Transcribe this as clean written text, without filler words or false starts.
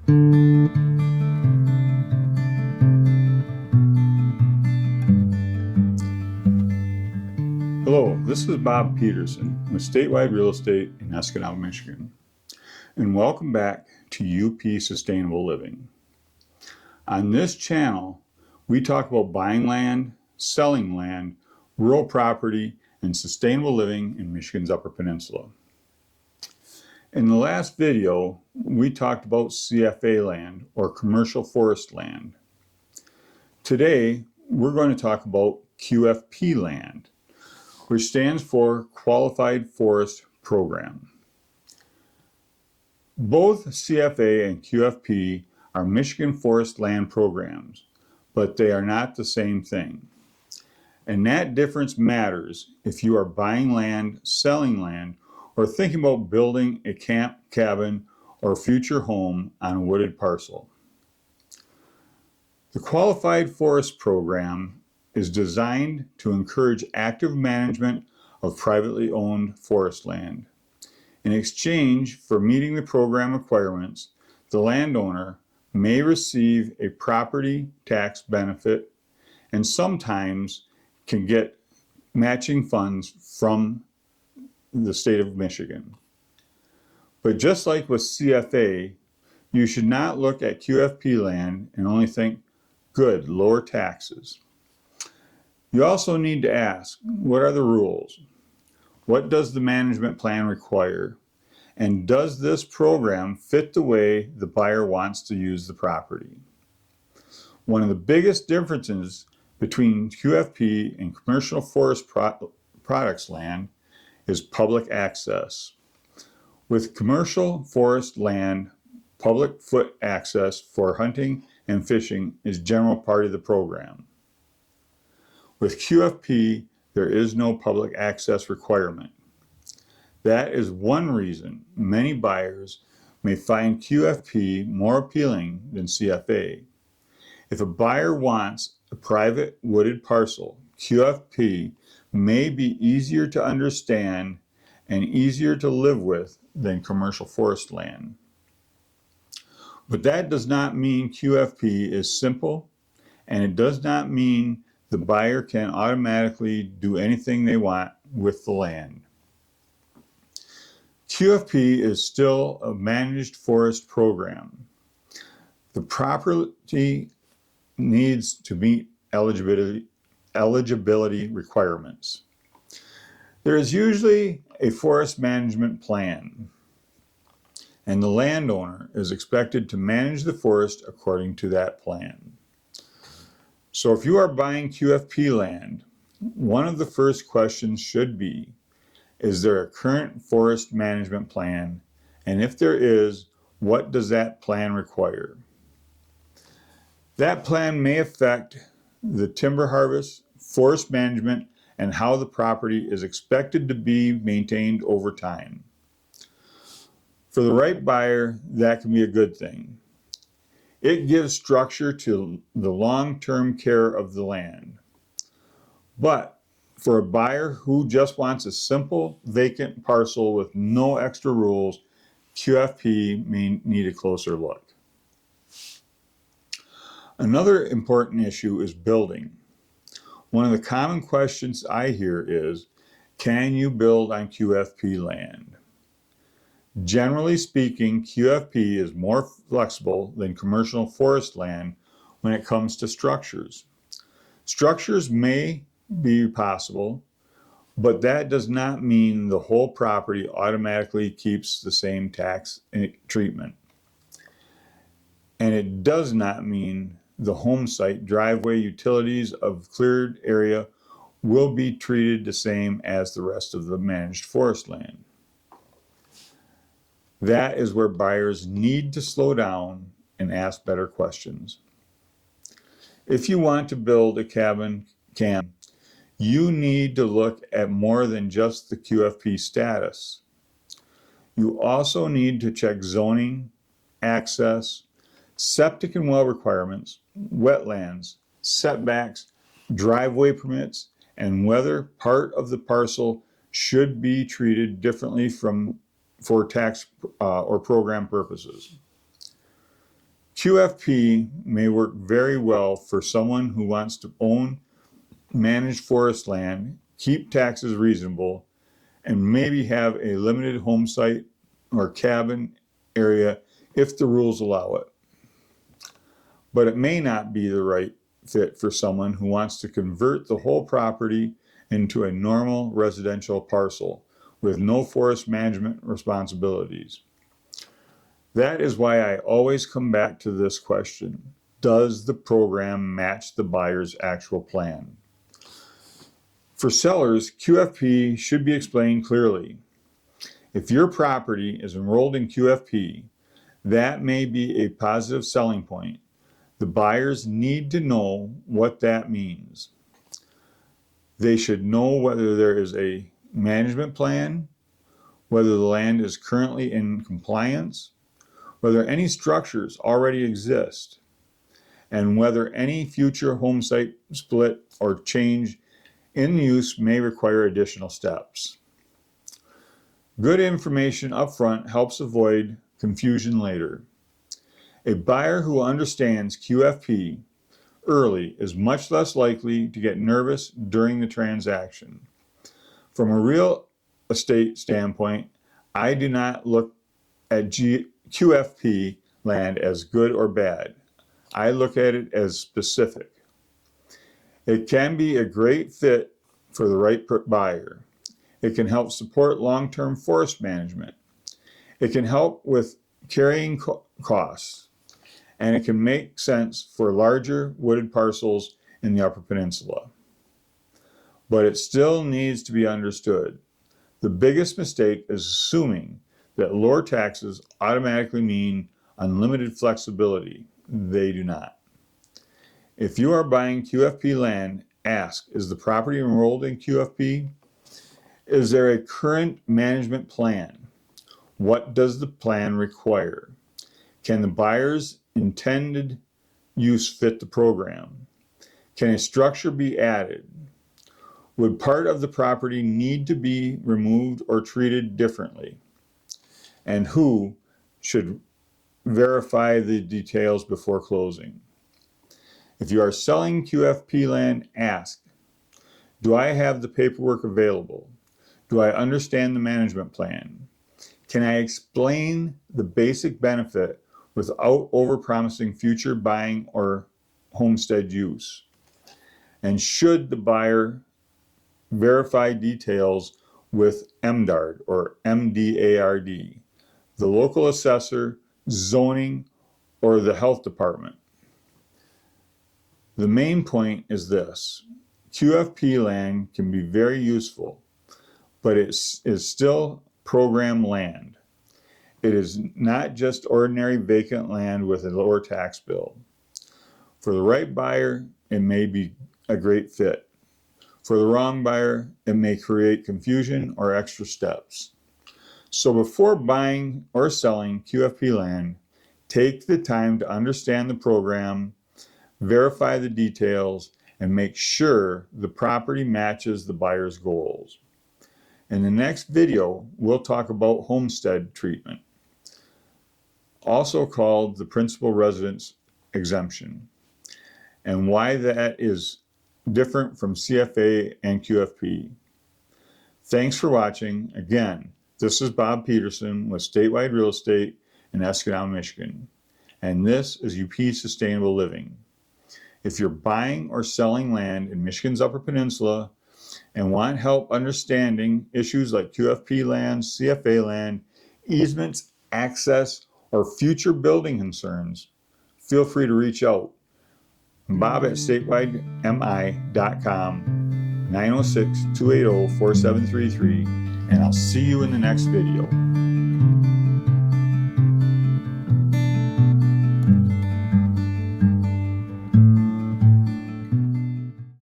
Hello, this is Bob Petersen with Statewide Real Estate in Michigan, Michigan, and welcome back to UP Sustainable Living. On this channel, we talk about buying land, selling land, rural property, and sustainable living in Michigan's Upper Peninsula. In the last video, we talked about CFA land, or commercial forest land. Today, we're going to talk about QFP land, which stands for Qualified Forest Program. Both CFA and QFP are Michigan forest land programs, but they are not the same thing. And that difference matters if you are buying land, selling land, or thinking about building a camp, cabin, or future home on a wooded parcel. The Qualified Forest Program is designed to encourage active management of privately owned forest land. In exchange for meeting the program requirements, the landowner may receive a property tax benefit and sometimes can get matching funds from the state of Michigan. But just like with CFA, you should not look at QFP land and only think, good, lower taxes. You also need to ask, what are the rules? What does the management plan require? And does this program fit the way the buyer wants to use the property? One of the biggest differences between QFP and commercial forest products land is public access. With commercial forest land, public foot access for hunting and fishing is general part of the program. With QFP, there is no public access requirement. That is one reason many buyers may find QFP more appealing than CFA. If a buyer wants a private wooded parcel, QFP may be easier to understand and easier to live with than commercial forest land. But that does not mean QFP is simple, and it does not mean the buyer can automatically do anything they want with the land. QFP is still a managed forest program. The property needs to meet eligibility requirements. There is usually a forest management plan, and the landowner is expected to manage the forest according to that plan. So if you are buying QFP land, one of the first questions should be, is there a current forest management plan? And if there is, what does that plan require? That plan may affect the timber harvest, forest management, and how the property is expected to be maintained over time. For the right buyer, that can be a good thing. It gives structure to the long-term care of the land. But for a buyer who just wants a simple vacant parcel with no extra rules, QFP may need a closer look. Another important issue is building. One of the common questions I hear is, can you build on QFP land? Generally speaking, QFP is more flexible than commercial forest land when it comes to structures. Structures may be possible, but that does not mean the whole property automatically keeps the same tax treatment. And it does not mean the home site, driveway, utilities of cleared area will be treated the same as the rest of the managed forest land. That is where buyers need to slow down and ask better questions. If you want to build a cabin camp, you need to look at more than just the QFP status. You also need to check zoning, access, septic and well requirements, wetlands, setbacks, driveway permits, and whether part of the parcel should be treated differently for tax or program purposes. QFP may work very well for someone who wants to own managed forest land, keep taxes reasonable, and maybe have a limited home site or cabin area if the rules allow it. But it may not be the right fit for someone who wants to convert the whole property into a normal residential parcel with no forest management responsibilities. That is why I always come back to this question: does the program match the buyer's actual plan? For sellers, QFP should be explained clearly. If your property is enrolled in QFP, that may be a positive selling point. The buyers need to know what that means. They should know whether there is a management plan, whether the land is currently in compliance, whether any structures already exist, and whether any future home site split or change in use may require additional steps. Good information up front helps avoid confusion later. A buyer who understands QFP early is much less likely to get nervous during the transaction. From a real estate standpoint, I do not look at QFP land as good or bad. I look at it as specific. It can be a great fit for the right buyer. It can help support long-term forest management. It can help with carrying costs, and it can make sense for larger wooded parcels in the Upper Peninsula. But it still needs to be understood. The biggest mistake is assuming that lower taxes automatically mean unlimited flexibility. They do not. If you are buying QFP land, ask, is the property enrolled in QFP? Is there a current management plan? What does the plan require? Can the buyer's intended use fit the program? Can a structure be added? Would part of the property need to be removed or treated differently? And who should verify the details before closing? If you are selling QFP land, ask, do I have the paperwork available? Do I understand the management plan? Can I explain the basic benefit without overpromising future buying or homestead use? And should the buyer verify details with MDARD or MDARD, the local assessor, zoning, or the health department? The main point is this: QFP land can be very useful, but it is still program land. It is not just ordinary vacant land with a lower tax bill. For the right buyer, it may be a great fit. For the wrong buyer, it may create confusion or extra steps. So before buying or selling QFP land, take the time to understand the program, verify the details, and make sure the property matches the buyer's goals. In the next video, we'll talk about homestead treatment, also called the principal residence exemption, and why that is different from CFA and QFP. Thanks for watching. Again, this is Bob Petersen with Statewide Real Estate in Escanaba, Michigan, and this is UP Sustainable Living. If you're buying or selling land in Michigan's Upper Peninsula and want help understanding issues like QFP land, CFA land, easements, access, or future building concerns, feel free to reach out. Bob at statewidemi.com, 906-280-4733, and I'll see you in the next video.